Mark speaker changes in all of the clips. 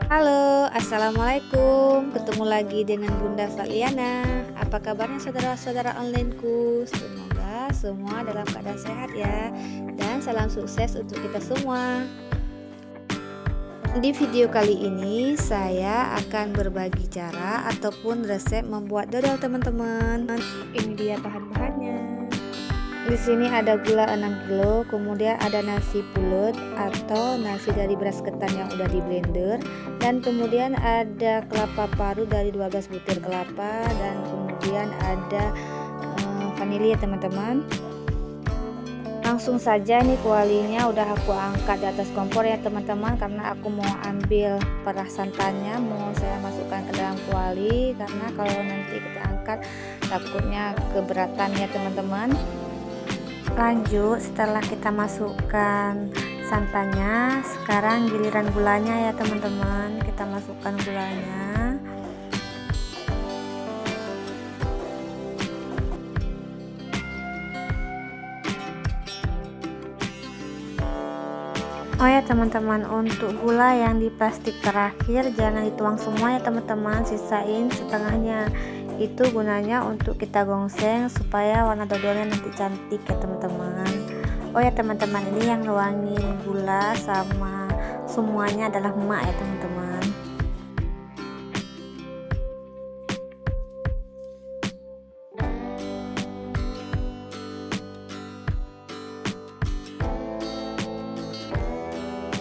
Speaker 1: Halo, assalamualaikum. Ketemu lagi dengan Bunda Valiana. Apa kabarnya saudara-saudara onlineku? Semoga semua dalam keadaan sehat ya. Dan salam sukses untuk kita semua. Di video kali ini saya akan berbagi cara ataupun resep membuat dodol teman-teman. Ini dia bahan-bahannya. Di sini ada gula 6 kilo, kemudian ada nasi pulut atau nasi dari beras ketan yang udah di blender, dan kemudian ada kelapa parut dari 12 butir kelapa, dan kemudian ada vanili ya teman-teman. Langsung saja nih kualinya udah aku angkat di atas kompor ya teman-teman, karena aku mau ambil perah santannya, mau saya masukkan ke dalam kuali, karena kalau nanti kita angkat takutnya keberatan ya teman-teman. Lanjut, setelah kita masukkan santannya, sekarang giliran gulanya ya teman-teman. Kita masukkan gulanya. Oh ya teman-teman, untuk gula yang di plastik terakhir jangan dituang semua ya teman-teman, sisain setengahnya. Itu gunanya untuk kita gongseng supaya warna dodolnya nanti cantik ya teman-teman. Oh ya teman-teman, ini yang nuangin gula sama semuanya adalah emak ya teman-teman.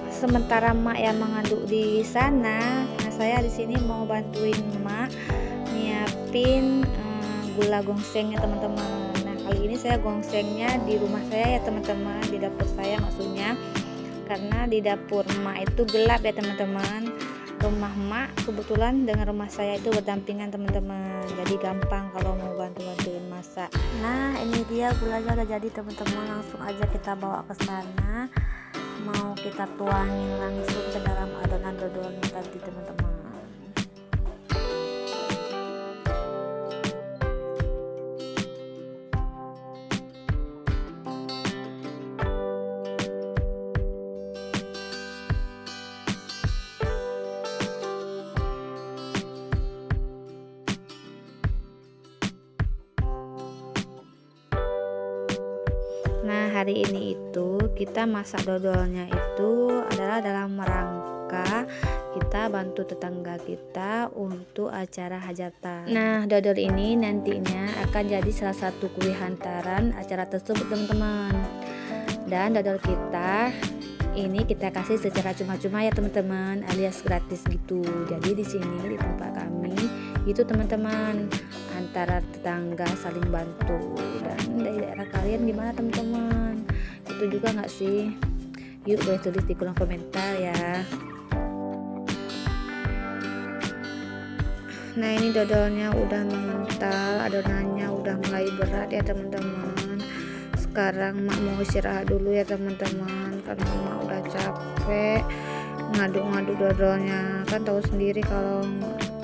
Speaker 1: Sementara emak yang mengaduk di sana, nah saya di sini mau bantuin emak nyiapin gula gongsengnya teman-teman. Nah kali ini saya gongsengnya di rumah saya ya teman-teman, di dapur saya maksudnya, karena di dapur emak itu gelap ya teman-teman. Rumah emak kebetulan dengan rumah saya itu berdampingan teman-teman, jadi gampang kalau mau bantu-bantuin masak. Nah ini dia gulanya udah jadi teman-teman, langsung aja kita bawa ke sana. Mau kita tuangin langsung ke dalam adonan dodolnya tadi teman-teman. Nah hari ini itu kita masak dodolnya itu adalah dalam rangka kita bantu tetangga kita untuk acara hajatan. Nah dodol ini nantinya akan jadi salah satu kue hantaran acara tersebut teman-teman. Dan dodol kita ini kita kasih secara cuma-cuma ya teman-teman, alias gratis gitu. Jadi di sini di tempat kami itu teman-teman, antara tetangga saling bantu. Dan dari daerah kalian gimana teman-teman, itu juga nggak sih? Yuk boleh tulis di kolom komentar ya. Nah ini dodolnya udah mengental, adonannya udah mulai berat ya teman-teman. Sekarang mak mau istirahat dulu ya teman-teman, karena mak udah capek ngaduk-ngaduk dodolnya. Kan tahu sendiri kalau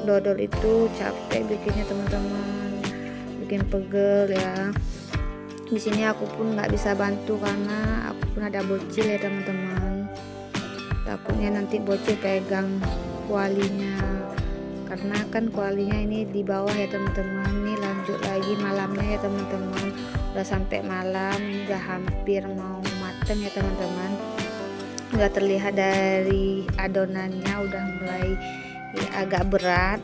Speaker 1: dodol itu capek bikinnya teman-teman, bikin pegel ya. Di sini aku pun nggak bisa bantu karena aku pun ada bocil ya teman-teman, takutnya nanti bocil pegang kualinya, karena kan kualinya ini di bawah ya teman-teman. Nih lanjut lagi malamnya ya teman-teman, udah sampai malam, ini udah hampir mau mateng ya teman-teman. Udah terlihat dari adonannya udah mulai ya, agak berat.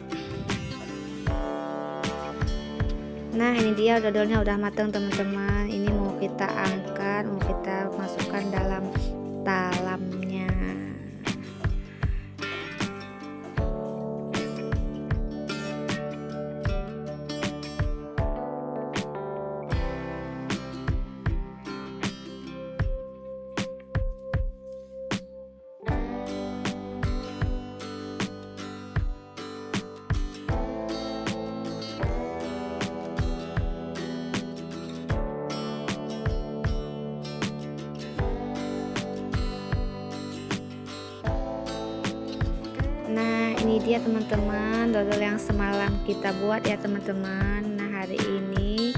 Speaker 1: Nah ini dia dodolnya udah matang teman-teman. Ini mau kita angkat, mau kita masukkan dalam talamnya. Nah ini dia teman-teman dodol yang semalam kita buat ya teman-teman. Nah hari ini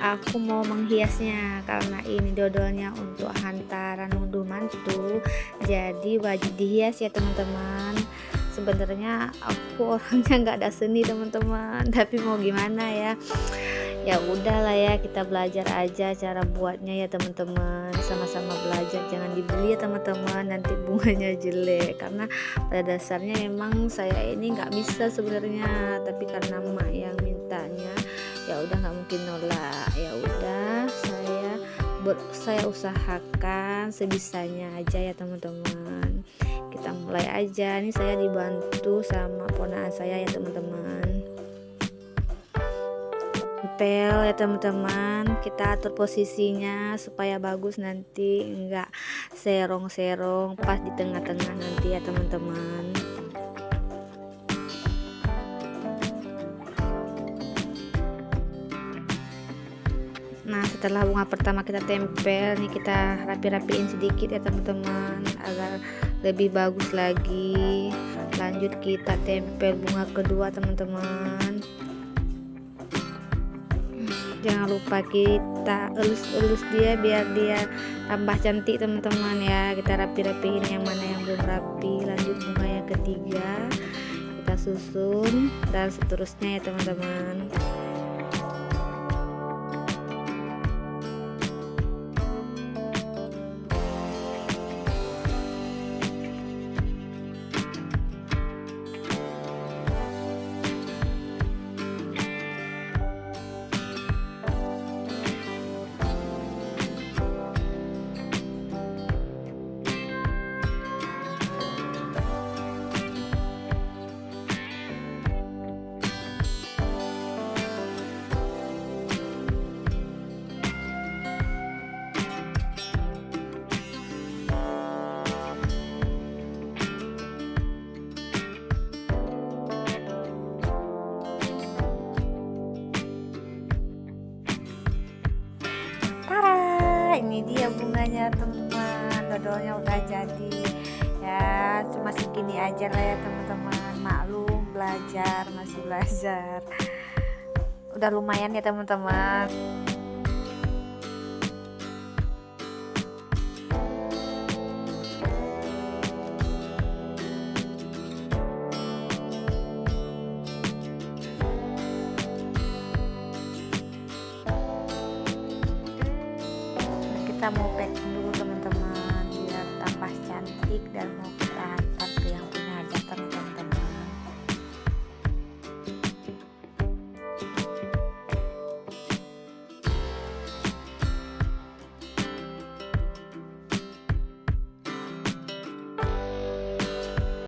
Speaker 1: aku mau menghiasnya, karena ini dodolnya untuk hantaran unduh mantu, jadi wajib dihias ya teman-teman. Sebenarnya aku orangnya nggak ada seni teman-teman, tapi mau gimana ya, ya udahlah ya, kita belajar aja cara buatnya ya teman-teman, sama-sama belajar, jangan dibeli ya teman-teman, nanti bunganya jelek. Karena pada dasarnya emang saya ini nggak bisa sebenarnya, tapi karena emak yang mintanya, ya udah nggak mungkin nolak. Ya udah, saya usahakan sebisanya aja ya teman-teman. Kita mulai aja. Nih saya dibantu sama ponakan saya ya teman-teman. Tempel ya teman-teman, kita atur posisinya supaya bagus, nanti enggak serong-serong, pas di tengah-tengah nanti ya teman-teman. Nah, setelah bunga pertama kita tempel nih, kita rapi-rapiin sedikit ya teman-teman agar lebih bagus lagi. Lanjut kita tempel bunga kedua teman-teman. Jangan lupa kita elus-elus dia biar dia tambah cantik teman-teman ya. Kita rapi-rapiin yang mana yang belum rapi. Lanjut bunga yang ketiga kita susun dan seterusnya ya teman-teman. Ini dia bunganya teman-teman, dodolnya udah jadi ya, cuma segini aja lah ya teman-teman, maklum masih belajar, udah lumayan ya teman-teman. Kita mau packing dulu teman-teman biar tambah cantik dan